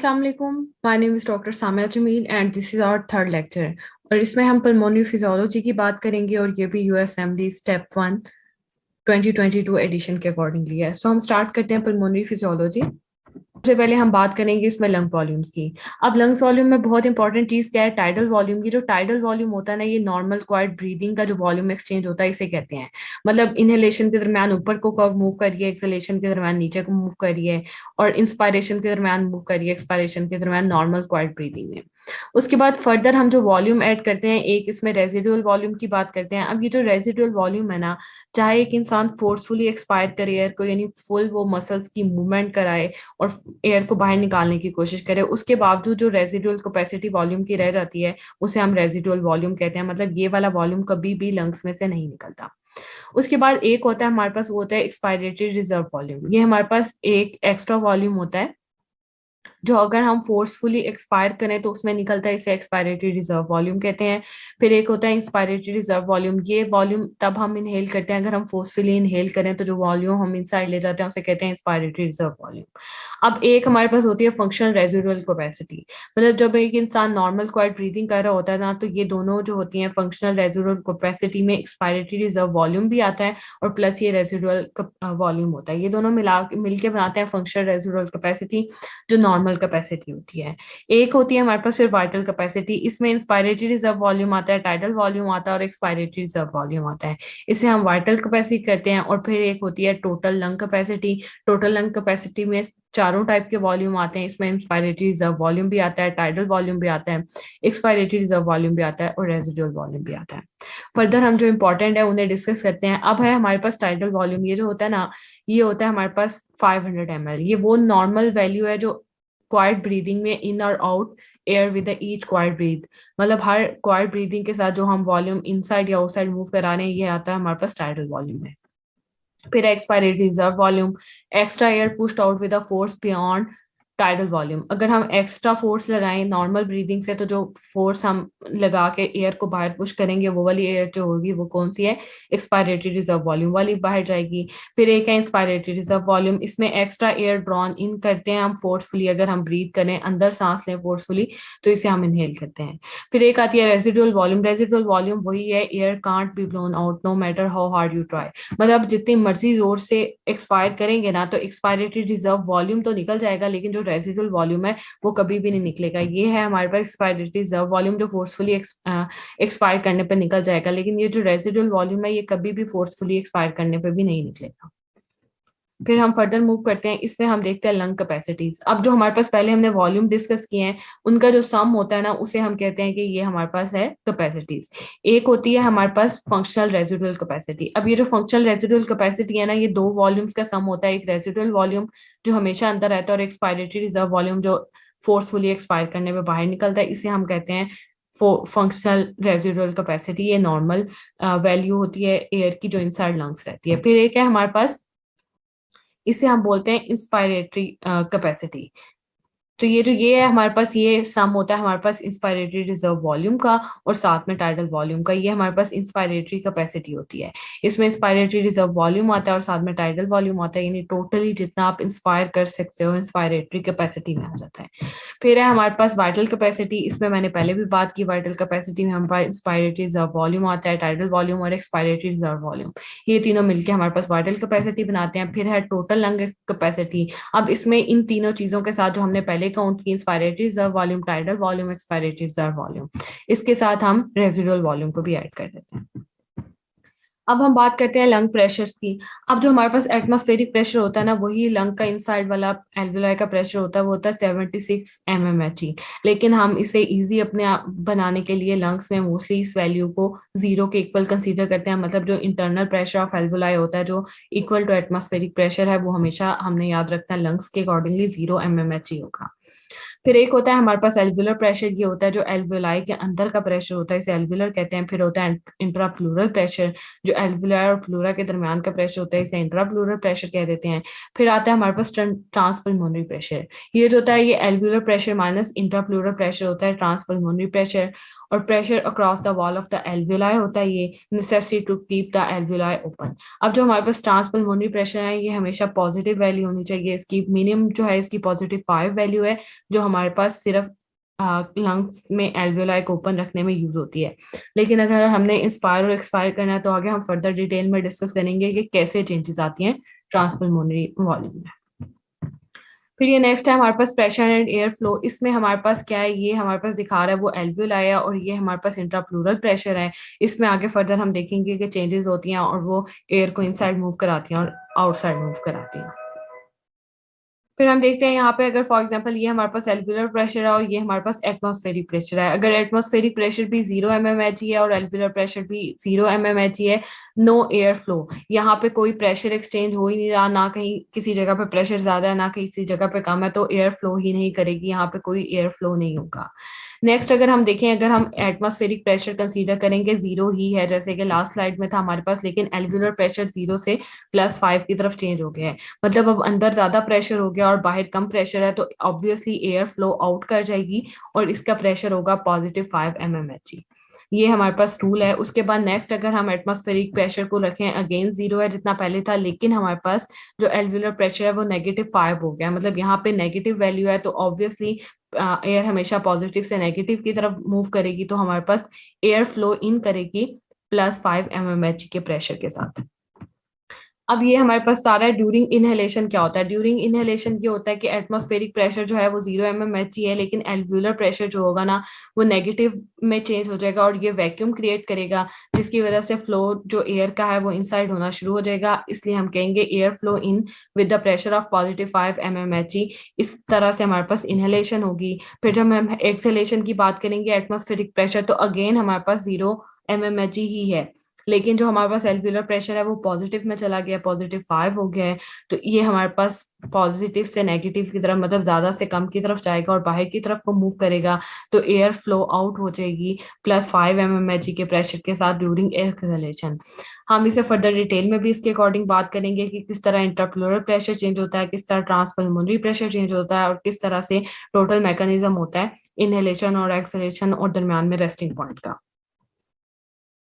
अस्सलाम वालेकुम। My name is doctor Samia Jameel and this is our third lecture. और इसमें हम पल्मोनरी फिजियोलॉजी की बात करेंगे और ये भी यूएसएमडी स्टेप 1 2022 एडिशन के अकॉर्डिंगली है। सो हम स्टार्ट करते हैं पल्मोनरी फिजियोलॉजी। सबसे पहले हम बात करेंगे इसमें लंग वॉल्यूम्स की। अब लंग्स वॉल्यूम में बहुत इंपॉर्टेंट चीज क्या है, टाइडल वॉल्यूम की। जो टाइडल वॉल्यूम होता है ना, ये नॉर्मल क्वाइट ब्रीदिंग का जो वॉल्यूम एक्सचेंज होता है इसे कहते हैं। मतलब इनहेलेशन के दरमियान ऊपर को कब मूव करिए, एक्सहेलेशन के दरमियान नीचे को मूव करिए, और इंस्पायरेशन के दरमियान मूव करिए, एक्सपायरेशन के दरमियान नॉर्मल क्वाइट ब्रीदिंग में। उसके बाद फर्दर हम जो वॉल्यूम ऐड करते हैं, एक इसमें रेजिडुअल वॉल्यूम की बात करते हैं। अब ये जो रेजिडुअल वॉल्यूम है ना, चाहे एक इंसान फोर्सफुली एक्सपायर करे एयर को, यानी फुल वो मसल्स की मूवमेंट कराए और एयर को बाहर निकालने की कोशिश करे, उसके बावजूद जो रेजिडुअल कैपेसिटी वॉल्यूम की रह जाती है उसे हम रेजिडुअल वॉल्यूम कहते हैं। मतलब ये वाला वॉल्यूम कभी भी लंग्स में से नहीं निकलता। उसके बाद एक होता है हमारे पास, वो होता है एक्सपायरेटरी रिजर्व वॉल्यूम। ये हमारे पास एक एक्स्ट्रा वॉल्यूम होता है जो अगर हम फोर्सफुली एक्सपायर करें तो उसमें निकलता है, इसे एक्सपायरेटरी रिजर्व वॉल्यूम कहते हैं। फिर एक होता है इंस्पायरेटरी रिजर्व वॉल्यूम। ये वॉल्यूम तब हम इनहेल करते हैं अगर हम फोर्सफुली इनहेल करें, तो जो वॉल्यूम हम इनसाइड ले जाते हैं उसे कहते हैं इंस्पायरेटरी रिजर्व वॉल्यूम। अब एक हमारे पास होती है फंक्शनल रेजिडुअल कैपेसिटी। मतलब जब एक इंसान नॉर्मल क्वाइट ब्रीदिंग कर रहा होता है ना, तो ये दोनों जो होती हैं फंक्शनल रेजिडुअल कैपेसिटी में एक्सपायरेटरी रिजर्व वॉल्यूम भी आता है और प्लस ये रेजिडुअल वॉल्यूम होता है। ये दोनों मिलके बनाते हैं फंक्शनल रेजिडुअल कैपेसिटी, जो नॉर्मल कैपेसिटी होती है। एक होती है हमारे पास फिर वाइटल कैपेसिटी। इसमें इंस्पायरेटरी रिजर्व वॉल्यूम आता है, टाइडल वॉल्यूम आता है और एक्सपायरेटरी रिजर्व वॉल्यूम आता है। इसे हम वाइटल कैपेसिटी कहते हैं। और फिर एक होती है total lung capacity. Total lung capacity में चारों टाइप के वॉल्यूम आते हैं। इसमें इंस्पायरेटरी रिजर्व वॉल्यूम भी आता है, टाइडल वॉल्यूम भी आता है, एक्सपायरेटरी रिजर्व वॉल्यूम भी आता है और रेजिडुअल वॉल्यूम भी आता है। फर्दर हम जो इंपॉर्टेंट है उन्हें डिस्कस करते हैं। अब है हमारे पास टाइडल वॉल्यूम। ये जो होता है ना, ये होता है हमारे पास 500 ml। ये वो नॉर्मल वैल्यू है जो क्वाइट ब्रीदिंग में इन और out air with each quiet breath, मतलब हर क्वाइट ब्रीदिंग के साथ जो हम वॉल्यूम इनसाइड या आउटसाइड मूव करा रहे हैं, ये आता है हमारे पास टाइडल वॉल्यूम है। फिर expiratory reserve volume, extra air pushed out with a force beyond tidal volume. अगर हम एक्स्ट्रा फोर्स लगाएं नॉर्मल ब्रीदिंग से, तो जो फोर्स हम लगा के एयर को बाहर पुश करेंगे, वो वाली एयर जो होगी वो कौन सी है, एक्सपायरेटरी रिजर्व वॉल्यूम वाली बाहर जाएगी। फिर एक है इंस्पायरेटरी रिजर्व वॉल्यूम। इसमें एक्स्ट्रा एयर ड्रॉन इन करते हैं हम फोर्सफुली। अगर हम ब्रीथ करें, अंदर सांस लें फोर्सफुली, तो इसे हम इनहेल करते हैं। फिर एक आती है रेजिडुअल वॉल्यूम। रेजिडुअल वॉल्यूम वही है, air can't be blown out no matter how hard you try. मतलब जितनी मर्जी जोर से एक्सपायर करेंगे ना, तो एक्सपायरेटरी रिजर्व वॉल्यूम तो निकल जाएगा, लेकिन जो रेजिडुअल वॉल्यूम है वो कभी भी नहीं निकलेगा। ये है हमारे पास एक्सपायरेटरी रिजर्व वॉल्यूम, जो फोर्सफुली एक्सपायर करने पर निकल जाएगा, लेकिन ये जो रेजिडुअल वॉल्यूम है ये कभी भी फोर्सफुली एक्सपायर करने पर भी नहीं निकलेगा। फिर हम फर्दर मूव करते हैं, इसमें हम देखते हैं लंग कैपेसिटीज। अब जो हमारे पास पहले हमने वॉल्यूम डिस्कस किए हैं, उनका जो सम होता है ना, उसे हम कहते हैं कि ये हमारे पास है कैपेसिटीज। एक होती है हमारे पास फंक्शनल रेजिडुअल कैपेसिटी। अब ये जो फंक्शनल रेजिडुअल कैपेसिटी है ना, ये दो वॉल्यूम्स का सम होता है। एक रेजिडुअल वॉल्यूम जो हमेशा अंदर रहता है, और एक्सपायरेटरी रिजर्व वॉल्यूम जो फोर्सफुली एक्सपायर करने पे बाहर निकलता है, इसे हम कहते हैं फंक्शनल रेजिडुअल कैपेसिटी। ये नॉर्मल वैल्यू होती है एयर की जो इनसाइड लंग्स रहती है। फिर एक है हमारे पास, इसे हम बोलते हैं इंस्पायरेटरी कैपेसिटी। तो ये है हमारे पास, ये सम होता है हमारे पास इंस्पायरेटरी रिजर्व वॉल्यूम का और साथ में टाइडल वॉल्यूम का। ये हमारे पास इंस्पायरेटरी कैपेसिटी होती है। इसमें इंस्पायरेटरी रिजर्व वॉल्यूम आता है और साथ में टाइडल वॉल्यूम आता है, यानी टोटली जितना आप इंस्पायर कर सकते हो इंस्पायरेटरी कैपेसिटी में आ जाता है। फिर है हमारे पास वाइटल कैपेसिटी। इसमें मैंने पहले भी बात की, वाइटल कैपेसिटी में हमारे पास इंस्पायरेटरी रिजर्व वॉल्यूम आता है, टाइडल वॉल्यूम और एक्सपायरेटरी रिजर्व वॉल्यूम। ये तीनों मिलकर हमारे पास वाइटल कैपेसिटी बनाते हैं। फिर है टोटल लंग कैपेसिटी। अब इसमें इन तीनों चीजों के साथ जो हमने पहले काउंट की, inspiratory reserve volume, tidal volume, expiratory reserve volume, इसके साथ हम रेजिडुअल वॉल्यूम को भी ऐड कर देते हैं। अब हम बात करते हैं लंग प्रेशर्स की। अब जो हमारे पास एटमॉस्फेरिक प्रेशर होता है ना, वही लंग का इनसाइड वाला एल्वियोलाई का प्रेशर होता है, वो होता है 76 mmHg। लेकिन हम इसे इजी अपने आप बनाने के लिए लंग्स में मोस्टली इस वैल्यू को जीरो के इक्वल कंसीडर करते हैं। मतलब जो इंटरनल प्रेशर ऑफ एल्वियोलाई होता है, जो इक्वल टू एटमॉस्फेरिक प्रेशर है, वो हमेशा हमने याद रखना है लंग्स के अकॉर्डिंगली 0 mmHg होगा। फिर एक होता है हमारे पास एल्वुलर प्रेशर। ये होता है जो एल्वुलाई के अंदर का प्रेशर होता है, इसे एल्वुलर कहते हैं। फिर होता है इंट्राप्लूरल प्रेशर, जो एल्वुलर और प्लूरा के दरमियान का प्रेशर होता है, इसे इंट्राप्लूरल प्रेशर कह देते हैं। फिर आता है हमारे पास ट्रांसपल्मोनरी प्रेशर। ये जो होता है ये alveolar pressure minus intrapleural pressure होता है, ट्रांसपल्मोनरी प्रेशर। और pressure across the wall of the alveoli होता है ये, necessity to keep the alveoli open. अब जो हमारे पास ट्रांसपल्मोनरी प्रेशर है ये हमेशा पॉजिटिव वैल्यू होनी चाहिए, इसकी मिनिमम जो है इसकी +5 वैल्यू है, जो हमारे पास सिर्फ लंग्स में एल्वियोलाई को ओपन रखने में यूज होती है। लेकिन अगर हमने इंस्पायर और एक्सपायर करना है तो आगे हम फर्दर डिटेल में डिस्कस करेंगे कि कैसे चेंजेस आती हैं ट्रांसपल्मोनरी वॉल्यूम में। फिर ये नेक्स्ट है हमारे पास प्रेशर एंड एयर फ्लो। इसमें हमारे पास क्या है, ये हमारे पास दिखा रहा है वो एल्वियोलाई है और ये हमारे पास इंट्राप्लूरल प्रेशर है। इसमें आगे फर्दर हम देखेंगे कि चेंजेस होती हैं और वो एयर को इनसाइड मूव कराती हैं और आउटसाइड मूव कराती हैं। फिर हम देखते हैं यहाँ पे अगर फॉर एग्जांपल ये हमारे पास एल्वियुलर प्रेशर है और ये हमारे पास एटमॉस्फेरिक प्रेशर है। अगर एटमॉस्फेरिक प्रेशर भी 0 mmHg है और एल्वियुलर प्रेशर भी 0 mmHg है, नो एयर फ्लो, यहाँ पे कोई प्रेशर एक्सचेंज हो ही नहीं रहा, ना कहीं किसी जगह पे प्रेशर ज्यादा है ना किसी जगह पे कम है, तो एयर फ्लो ही नहीं करेगी, यहाँ पे कोई एयर फ्लो नहीं होगा। नेक्स्ट अगर हम देखें, अगर हम एटमॉस्फेरिक प्रेशर कंसीडर करेंगे 0 ही है जैसे कि लास्ट स्लाइड में था हमारे पास, लेकिन एल्वियुलर प्रेशर 0 से +5 की तरफ चेंज हो गया है, मतलब अब अंदर ज्यादा प्रेशर हो गया और बाहर कम प्रेशर है, तो ऑब्वियसली एयर फ्लो आउट कर जाएगी और इसका प्रेशर होगा +5 mmHg। ये हमारे पास रूल है। उसके बाद नेक्स्ट अगर हम एटमॉस्फेरिक प्रेशर को रखें, अगेन 0 है जितना पहले था, लेकिन हमारे पास जो एल्वियुलर प्रेशर है वो -5 हो गया, मतलब यहाँ पे नेगेटिव वैल्यू है, तो ऑब्वियसली एयर हमेशा पॉजिटिव से नेगेटिव की तरफ मूव करेगी, तो हमारे पास एयर फ्लो इन करेगी +5 mmHg के प्रेशर के साथ। अब ये हमारे पास तारा है ड्यूरिंग इनहेलेशन क्या होता है। ड्यूरिंग इनहेलेशन ये होता है कि एटमॉस्फेरिक प्रेशर जो है वो 0 mmHg है, लेकिन एल्वियुलर प्रेशर जो होगा ना वो नेगेटिव में चेंज हो जाएगा और ये वैक्यूम क्रिएट करेगा, जिसकी वजह से फ्लो जो एयर का है वो इनसाइड होना शुरू हो जाएगा, इसलिए हम कहेंगे air flow in with the pressure of +5 mmHg। इस तरह से हमारे पास इनहेलेशन होगी। फिर जब हम एक्सहेलेशन की बात करेंगे एटमॉस्फेरिक प्रेशर, तो अगेन हमारे पास 0 mmHg ही है, लेकिन जो हमारे पास एल्वियुलर प्रेशर है वो पॉजिटिव में चला गया, +5 हो गया है, तो ये हमारे पास पॉजिटिव से नेगेटिव की तरफ, मतलब ज्यादा से कम की तरफ जाएगा और बाहर की तरफ को मूव करेगा, तो एयर फ्लो आउट हो जाएगी +5 mmHg के प्रेशर के साथ ड्यूरिंग एक्सहेलेशन। हम इसे फर्दर डिटेल में भी इसके अकॉर्डिंग बात करेंगे कि किस तरह इंट्राप्लूरल प्रेशर चेंज होता है, किस तरह ट्रांसपल्मोनरी प्रेशर चेंज होता है और किस तरह से टोटल मैकेनिज्म होता है इनहेलेशन और एक्सहेलेशन और दरमियान में रेस्टिंग पॉइंट का।